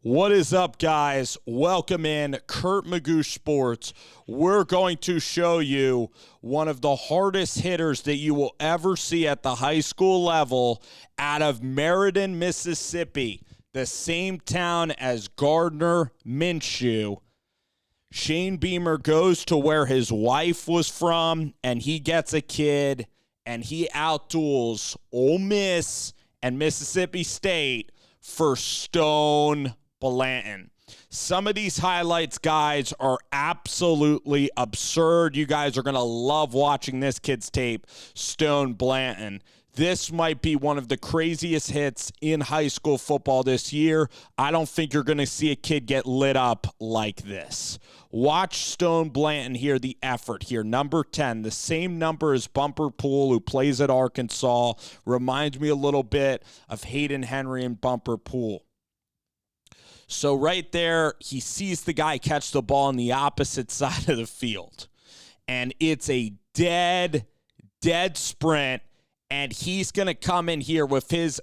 What is up, guys? Welcome in Kurt Magoosh Sports. We're going to show you one of the hardest hitters that you will ever see at the high school level out of Meriden, Mississippi, the same town as Gardner Minshew. Shane Beamer goes to where his wife was from, and he gets a kid, and he outduels Ole Miss and Mississippi State for Stone Blanton. Some of these highlights, guys, are absolutely absurd. You guys are going to love watching this kid's tape, Stone Blanton. This might be one of the craziest hits in high school football this year. I don't think you're going to see a kid get lit up like this. Watch Stone Blanton here, the effort here. Number 10, the same number as Bumper Pool, who plays at Arkansas. Reminds me a little bit of Hayden Henry and Bumper Pool. So right there, he sees the guy catch the ball on the opposite side of the field. And it's a dead sprint. And he's going to come in here with his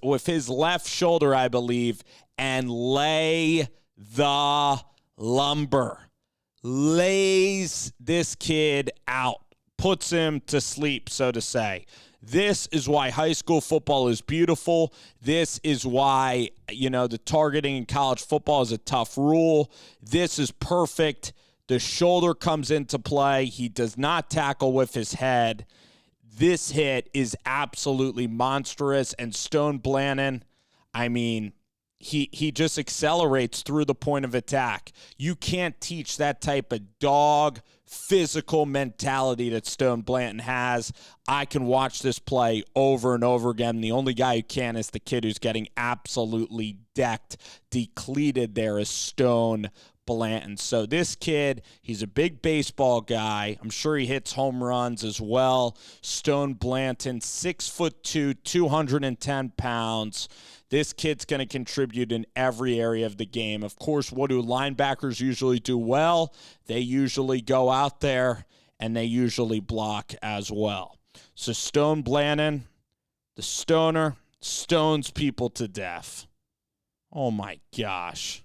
left shoulder, I believe, and lay the lumber. Lays this kid out. Puts him to sleep, so to say. This is why high school football is beautiful. This is why, the targeting in college football is a tough rule. This is perfect. The shoulder comes into play. He does not tackle with his head. This hit is absolutely monstrous, and Stone Blanton, he just accelerates through the point of attack. You can't teach that type of dog physical mentality that Stone Blanton has. I can watch this play over and over again. The only guy who can is the kid who's getting absolutely decked, decleated there is Stone Blanton. So this kid, he's a big baseball guy. I'm sure he hits home runs as well. Stone Blanton, 6'2", 210 pounds. This kid's going to contribute in every area of the game. Of course, what do linebackers usually do well? They usually go out there and they usually block as well. So Stone Blanton, the stoner, stones people to death. Oh my gosh.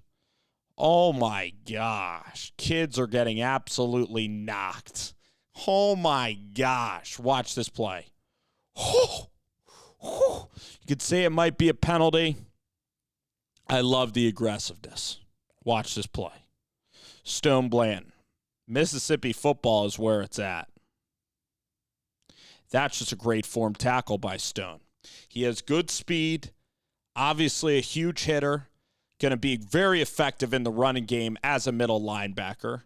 Oh my gosh. Kids are getting absolutely knocked. Oh my gosh. Watch this play. You could say it might be a penalty. I love the aggressiveness. Watch this play. Stone Blanton. Mississippi football is where it's at. That's just a great form tackle by Stone. He has good speed. Obviously a huge hitter. Going to be very effective in the running game as a middle linebacker.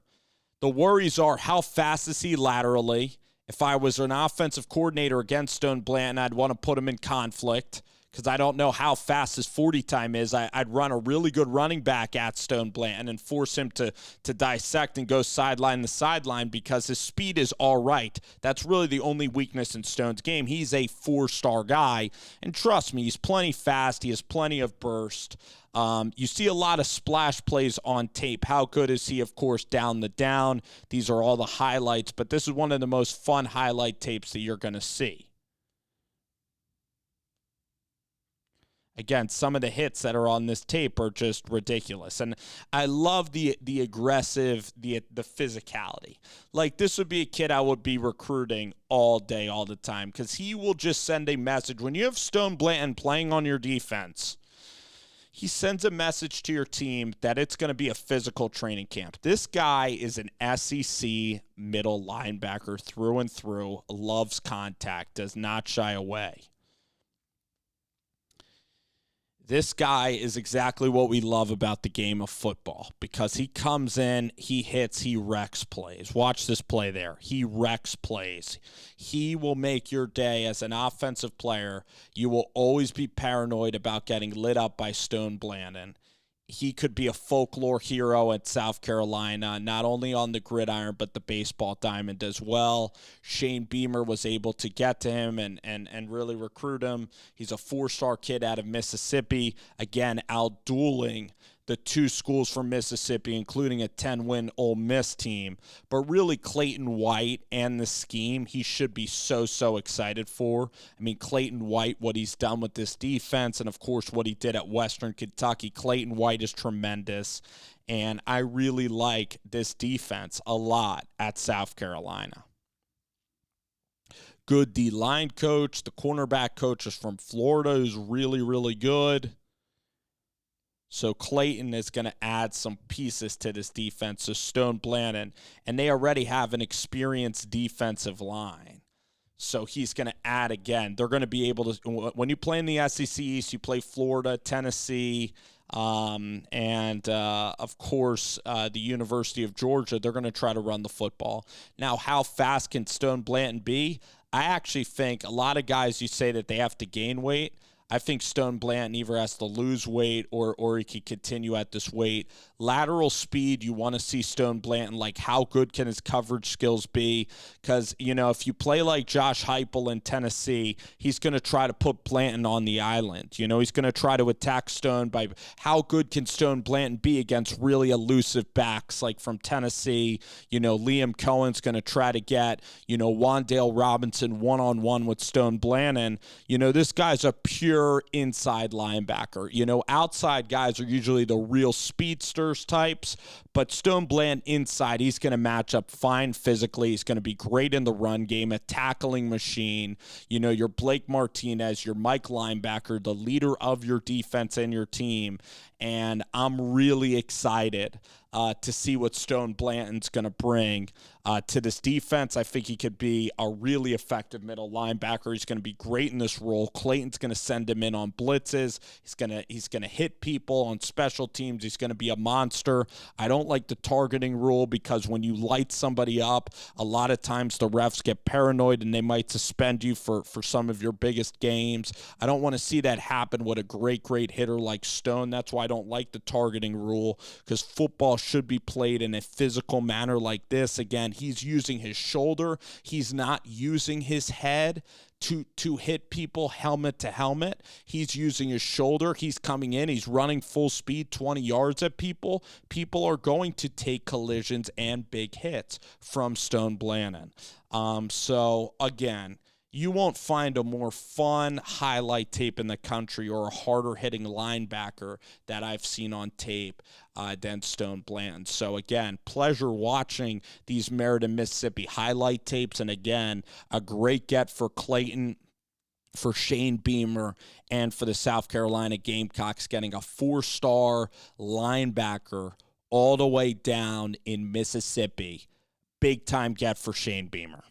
The worries are, how fast is he laterally? If I was an offensive coordinator against Stone Blanton, I'd want to put him in conflict because I don't know how fast his 40 time is. I'd run a really good running back at Stone Blanton and force him to dissect and go sideline to sideline because his speed is all right. That's really the only weakness in Stone's game. He's a 4-star guy, and trust me, he's plenty fast. He has plenty of burst. You see a lot of splash plays on tape. How good is he, of course, down the down? These are all the highlights, but this is one of the most fun highlight tapes that you're going to see. Again, some of the hits that are on this tape are just ridiculous. And I love the aggressive, the physicality. Like, this would be a kid I would be recruiting all day, all the time, because he will just send a message. When you have Stone Blanton playing on your defense, he sends a message to your team that it's going to be a physical training camp. This guy is an SEC middle linebacker through and through, loves contact, does not shy away. This guy is exactly what we love about the game of football because he comes in, he hits, he wrecks plays. Watch this play there. He wrecks plays. He will make your day as an offensive player. You will always be paranoid about getting lit up by Stone Blanton. He could be a folklore hero at South Carolina, not only on the gridiron, but the baseball diamond as well. Shane Beamer was able to get to him and really recruit him. He's a 4-star kid out of Mississippi, again, outdueling the two schools from Mississippi, including a 10-win Ole Miss team. But really, Clayton White and the scheme, he should be so excited for. I mean, Clayton White, what he's done with this defense, and of course what he did at Western Kentucky. Clayton White is tremendous, and I really like this defense a lot at South Carolina. Good D-line coach. The cornerback coach is from Florida, who's really good. So Clayton is going to add some pieces to this defense. So Stone Blanton, and they already have an experienced defensive line. So he's going to add again. They're going to be able to, when you play in the SEC East, you play Florida, Tennessee, and of course, the University of Georgia. They're going to try to run the football. Now, how fast can Stone Blanton be? I actually think a lot of guys, you say that they have to gain weight. I think Stone Blanton either has to lose weight or he could continue at this weight. Lateral speed, you want to see Stone Blanton, like how good can his coverage skills be? Because, if you play like Josh Heupel in Tennessee, he's going to try to put Blanton on the island. He's going to try to attack Stone by how good can Stone Blanton be against really elusive backs like from Tennessee. Liam Cohen's going to try to get, Wan'Dale Robinson one-on-one with Stone Blanton. This guy's a pure inside linebacker. Outside guys are usually the real speedsters types, but Stone Blanton inside, he's going to match up fine physically. He's going to be great in the run game, a tackling machine. Your Blake Martinez, your Mike linebacker, the leader of your defense and your team. And I'm really excited to see what Stone Blanton's going to bring to this defense. I think he could be a really effective middle linebacker. He's going to be great in this role. Clayton's going to send him in on blitzes. He's going to hit people on special teams. He's going to be a monster. I don't like the targeting rule because when you light somebody up, a lot of times the refs get paranoid and they might suspend you for some of your biggest games. I don't want to see that happen with a great hitter like Stone. That's why I don't like the targeting rule, because football should be played in a physical manner like this. Again, he's using his shoulder. He's not using his head to hit people helmet to helmet. He's using his shoulder. He's coming in. He's running full speed 20 yards at people. People are going to take collisions and big hits from Stone Blanton. So, again, you won't find a more fun highlight tape in the country or a harder-hitting linebacker that I've seen on tape than Stone Blanton. So, again, pleasure watching these Meriden, Mississippi highlight tapes. And, again, a great get for Clayton, for Shane Beamer, and for the South Carolina Gamecocks, getting a 4-star linebacker all the way down in Mississippi. Big-time get for Shane Beamer.